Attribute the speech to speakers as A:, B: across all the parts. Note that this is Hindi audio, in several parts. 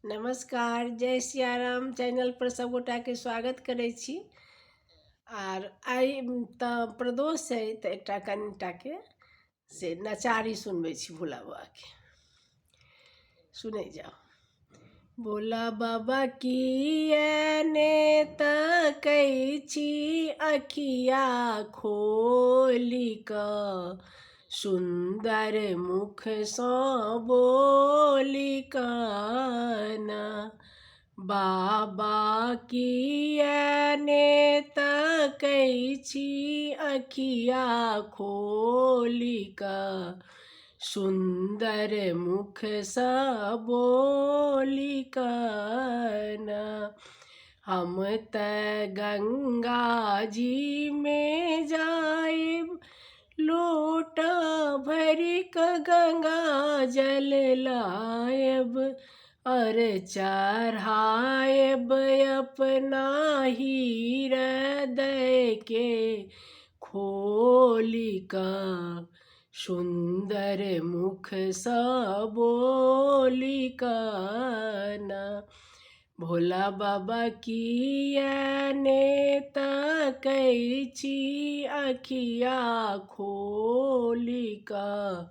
A: नमस्कार, जय सियाराम। चैनल पर सब गोटा के स्वागत करै छी। आर आइ तऽ प्रदोष है तऽ एकटा कनिटा के से नचारी सुनबै छी भोला बाबा के। सुनै जाओ। भोला बाबा की ने तकै छी अखिया खोलि कऽ, सुन्दर मुख सँ बोलि कऽ न। बाबा की ने तकै छी अखिया खोलि कऽ, सुन्दर मुख सँ बोलि कऽ न। हम तऽ गंगा जी में जाएब, लोटा भरि कऽ गंगा जल लाएब, और चढ़ाएब अपना हृदय के खोलि कऽ, सुन्दर मुख सँ बोलि कऽ न। भोला बाबा की ने तकै छी अखिया खोलि कऽ,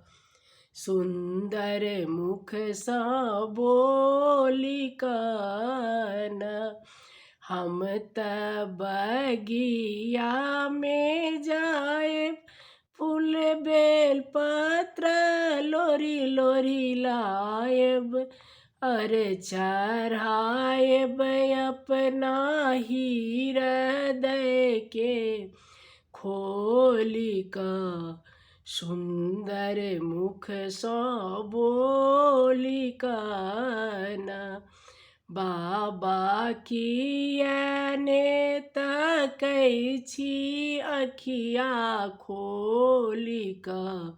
A: सुन्दर मुख सँ बोलि कऽ न। हम तऽ बगिया में जाएब, फूल बेल पत्र लोरी लोरी लाएब, और चढ़ाएब अपना हृदय के खोलि कऽ, सुन्दर मुख सँ बोलि कऽ न। बाबा की ने तकै छी अखिया खोलि कऽ,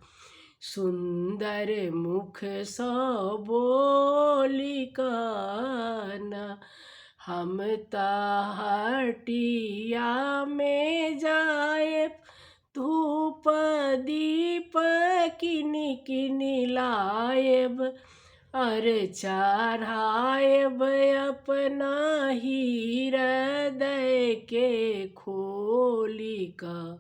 A: सुन्दर मुख सँ बोलि कऽ न। हम तऽ हटिया में जाएब, धूप दीप किनि किनि लाएब, और चढ़ाएब अपना हृदय के खोलि कऽ,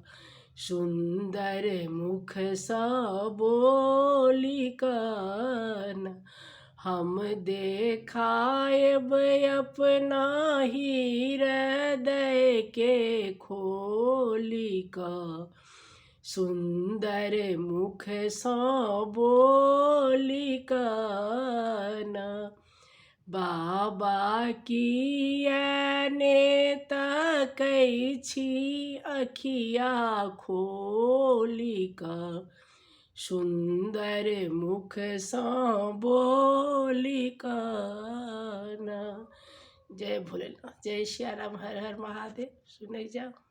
A: सुन्दर मुख सँ बोलि कऽ न। हम देखाएब अपना हृदय के खोलि कऽ, सुन्दर मुख सँ बोलि कऽ न। बाबा की ने तकै छी अखिया खोलि कऽ, सुन्दर मुख सँ बोलि कऽ न। जय भोलेनाथ, जय सियाराम, हर हर महादेव। सुनै जाओ।